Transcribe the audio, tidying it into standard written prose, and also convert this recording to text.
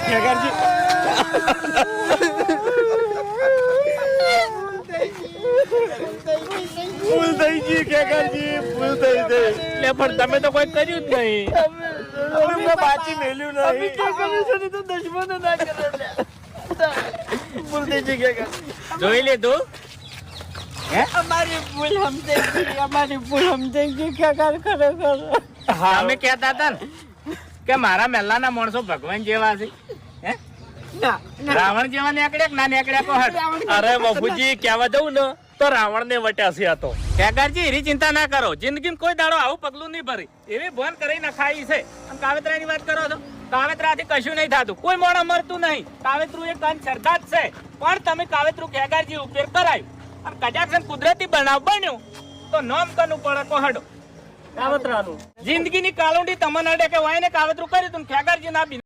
ખેગારજી ભૂલ થઈ ગઈ ખેગારજી, ભૂલ થઈ ગઈ. એટલે પણ તમે તો કોઈ કર્યું જ નહીં. મેં બાચી મેલ્યું નહીં. તો દુશ્મનો ના કરે ભૂલ થઈ ગઈ ખેગારજી. જોઈ લીધું? અમારી ભૂલ સમજાઈ ગઈ ખેગાર ખરેખર. તમે કહેતા હતા ને કે મારા મહેલાના માણસો ભગવાન જેવા છે. હે? રાવણ જેવા નીકળ્યા કે ના નીકળ્યા કહો હટ. અરે બાપુજી કહેવા દઉં ને તો રાવણ ને વટ્યા છે આ તો. ખેગારજી એની ચિંતા ના કરો, જિંદગીમાં કોઈ દાડો આવું પગલું નહીં ભરી. એવી ભોન કરી નખાઈ છે. અને કાવેતરાની વાત કરો છો, કાવેતરાથી કશું નહીં થતું, કોઈ મોણા મરતું નહીં. કાવેતરું એક અંધ શ્રદ્ધા જ છે, પણ તમે કાવેતરું ખેગારજી ઉપયોગ કરાયું અને કદાચ કુદરતી બનાવ બન્યું તો નામ કરવું પડે કોહડો. કાવતરાનું જિંદગીની કાલુંડી તમને અડે કે વાય ને કાવેતરું કર્યું તું ખેગારજી ના બી